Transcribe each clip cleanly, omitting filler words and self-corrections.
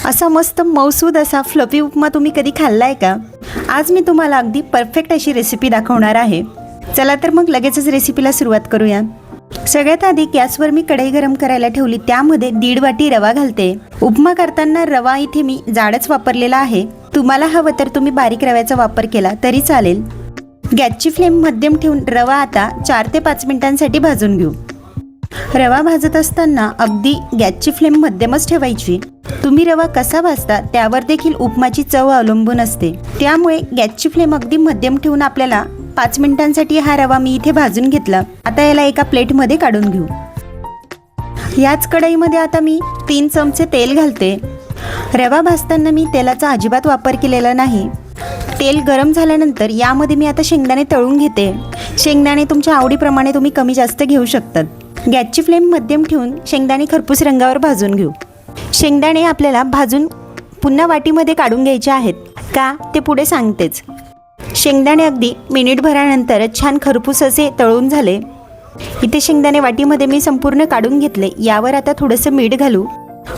असा मस्त मऊसूद असा फ्लफी उपमा तुम्ही कधी खाल्लाय का? आज मी तुम्हाला अगदी परफेक्ट अशी रेसिपी दाखवणार आहे. चला तर मग लगेचच रेसिपीला सुरुवात करूया. सगळ्यात आधी गॅसवर मी कढई गरम करायला ठेवली. त्यामध्ये 1.5 वाटी रवा घालते. उपमा करताना रवा इथे मी जाडच वापरलेला आहे. तुम्हाला हवं तर तुम्ही बारीक रव्याचा वापर केला तरी चालेल. गॅसची फ्लेम मध्यम ठेवून रवा आता 4 ते 5 मिनिटांसाठी भाजून घेऊ. रवा भाजत असताना अगदी गॅसची फ्लेम मध्यमच ठेवायची. तुम्ही रवा कसा भाजता त्यावर देखील उपमाची चव अवलंबून असते. त्यामुळे गॅसची फ्लेम अगदी मध्यम ठेवून आपल्याला 5 मिनिटांसाठी हा रवा मी इथे भाजून घेतला. आता याला एका प्लेटमध्ये काढून घेऊ. याच कढईमध्ये आता मी 3 चमचे तेल घालते. रवा भाजताना मी तेलाचा अजिबात वापर केलेला नाही. तेल गरम झाल्यानंतर यामध्ये मी आता शेंगदाणे तळून घेते. शेंगदाणे तुमच्या आवडीप्रमाणे तुम्ही कमी जास्त घेऊ शकतात. गॅसची फ्लेम मध्यम ठेवून शेंगदाणे खरपूस रंगावर भाजून घेऊ. शेंगदाणे आपल्याला भाजून पुन्हा वाटीमध्ये काढून घ्यायचे आहेत का ते पुढे सांगतेच. शेंगदाणे अगदी मिनिटभरानंतर छान खरपूस असे तळून झाले. इथे शेंगदाणे वाटीमध्ये मी संपूर्ण काढून घेतले. यावर आता थोडंसं मीठ घालू.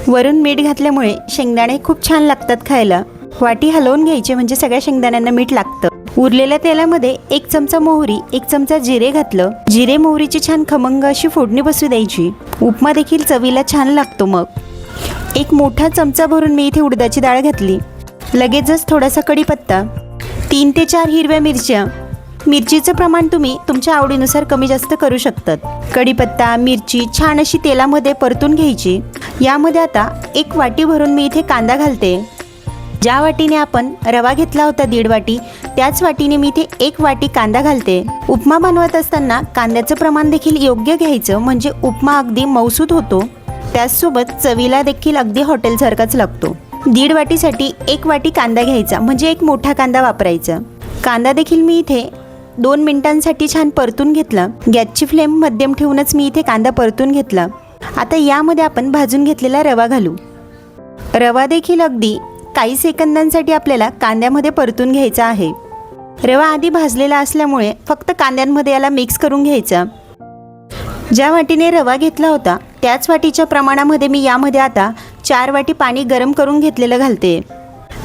वरून मीठ घातल्यामुळे शेंगदाणे खूप छान लागतात खायला. वाटी हलवून घ्यायची म्हणजे सगळ्या शेंगदाण्यांना मीठ लागतं. उरलेल्या तेलामध्ये 1 चमचा मोहरी, 1 चमचा जिरे घातलं. जिरे मोहरीची छान खमंग अशी फोडणी बसू द्यायची. उपमा देखील चवीला छान लागतो. मग 1 मोठा चमचा भरून मी इथे उडदाची डाळ घातली. लगेचच थोडासा कढीपत्ता, 3 ते 4 हिरव्या मिरच्या. मिरचीचं प्रमाण तुम्ही तुमच्या आवडीनुसार कमी जास्त करू शकतात. कढीपत्ता, मिरची छान अशी तेलामध्ये परतून घ्यायची. यामध्ये आता 1 वाटी भरून मी इथे कांदा घालते. ज्या वाटीने आपण रवा घेतला होता 1.5 वाटी, त्याच वाटीने मी इथे 1 वाटी कांदा घालते. उपमा बनवत असताना कांद्याचं प्रमाण देखील योग्य घ्यायचं म्हणजे उपमा अगदी मऊसूद होतो. त्याचसोबत चवीला देखील अगदी हॉटेलसारखाच लागतो. 1.5 वाटीसाठी 1 वाटी कांदा घ्यायचा म्हणजे 1 मोठा कांदा वापरायचा. कांदा देखील मी इथे 2 मिनिटांसाठी छान परतून घेतला. गॅसची फ्लेम मध्यम ठेवूनच मी इथे कांदा परतून घेतला. आता यामध्ये आपण भाजून घेतलेला रवा घालू. रवा देखील अगदी काही सेकंदांसाठी आपल्याला कांद्यामध्ये परतून घ्यायचा आहे. रवा आधी भाजलेला असल्यामुळे फक्त कांद्यांमध्ये याला मिक्स करून घ्यायचा. ज्या वाटीने रवा घेतला होता त्याच वाटीच्या प्रमाणामध्ये मी यामध्ये आता 4 वाटी पाणी गरम करून घेतलेलं घालते.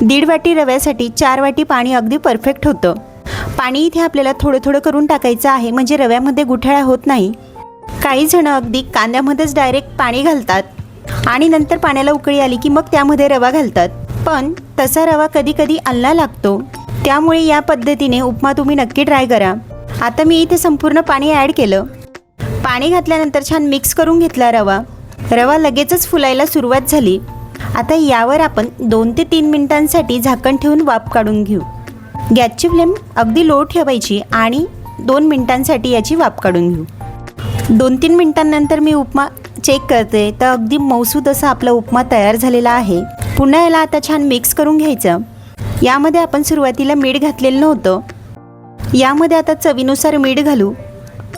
1.5 वाटी रव्यासाठी 4 वाटी पाणी अगदी परफेक्ट होतं. पाणी इथे आपल्याला थोडं थोडं करून टाकायचं आहे म्हणजे रव्यामध्ये गुठळ्या होत नाही. काही जण अगदी कांद्यामध्येच डायरेक्ट पाणी घालतात आणि नंतर पाण्याला उकळी आली की मग त्यामध्ये रवा घालतात. पण तसा रवा कधी कधी आल्ला लागतो. त्यामुळे या पद्धतीने उपमा तुम्ही नक्की ट्राय करा. आता मी इथे संपूर्ण पाणी ॲड केलं. पाणी घातल्यानंतर छान मिक्स करून घेतला रवा. रवा लगेचच फुलायला सुरुवात झाली. आता यावर आपण 2 ते 3 मिनिटांसाठी झाकण ठेवून वाफ काढून घेऊ. गॅसची फ्लेम अगदी लो ठेवायची आणि 2 मिनिटांसाठी याची वाफ काढून घेऊ. 2-3 मिनिटांनंतर मी उपमा चेक करते तर अगदी मऊसूद असा आपला उपमा तयार झालेला आहे. पुन्हा याला आता छान मिक्स करून घ्यायचं. यामध्ये आपण सुरुवातीला मीठ घातलेलं नव्हतं. यामध्ये आता चवीनुसार मीठ घालू.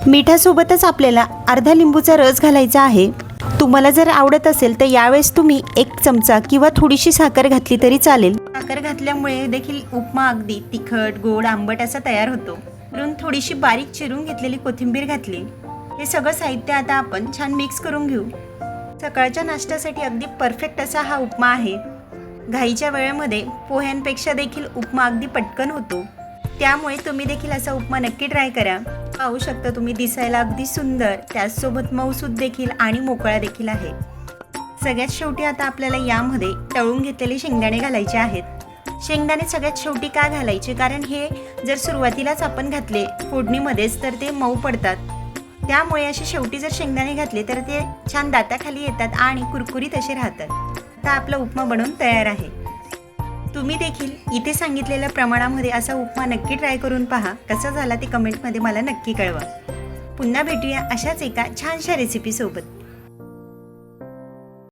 मिठासोबतच आपल्याला अर्धा लिंबूचा रस घालायचा आहे. तुम्हाला जर आवडत असेल तर यावेळेस तुम्ही 1 चमचा किंवा थोडीशी साखर घातली तरी चालेल. साखर घातल्यामुळे देखील उपमा अगदी तिखट, गोड, आंबट असा तयार होतो. वरून थोडीशी बारीक चिरून घेतलेली कोथिंबीर घातली. हे सगळं साहित्य आता आपण छान मिक्स करून घेऊ. सकाळच्या नाश्त्यासाठी अगदी परफेक्ट असा हा उपमा आहे. घाईच्या वेळेमध्ये पोह्यांपेक्षा देखील उपमा अगदी पटकन होतो. त्यामुळे तुम्ही देखील असा उपमा नक्की ट्राय करा. पाहू शकता तुम्ही दिसायला अगदी सुंदर, त्याचसोबत मऊसूद देखील आणि मोकळा देखील आहे. सगळ्यात शेवटी आता आपल्याला यामध्ये तळून घेतलेले शेंगदाणे घालायचे आहेत. शेंगदाणे सगळ्यात शेवटी का घालायचे कारण हे जर सुरुवातीलाच आपण घातले फोडणीमध्येच तर ते मऊ पडतात. त्यामुळे असे शेवटी जर शेंगदाणे घातले तर ते छान दाताखाली येतात आणि कुरकुरीत असे राहतात. आता आपला उपमा बनवून तयार आहे. तुम्ही देखील इथे सांगितलेल्या प्रमाणामध्ये असा उपमा नक्की ट्राय करून पहा. कसा झाला ते कमेंटमध्ये मला नक्की कळवा. पुन्हा भेटूया अशाच एका छानशा रेसिपीसोबत.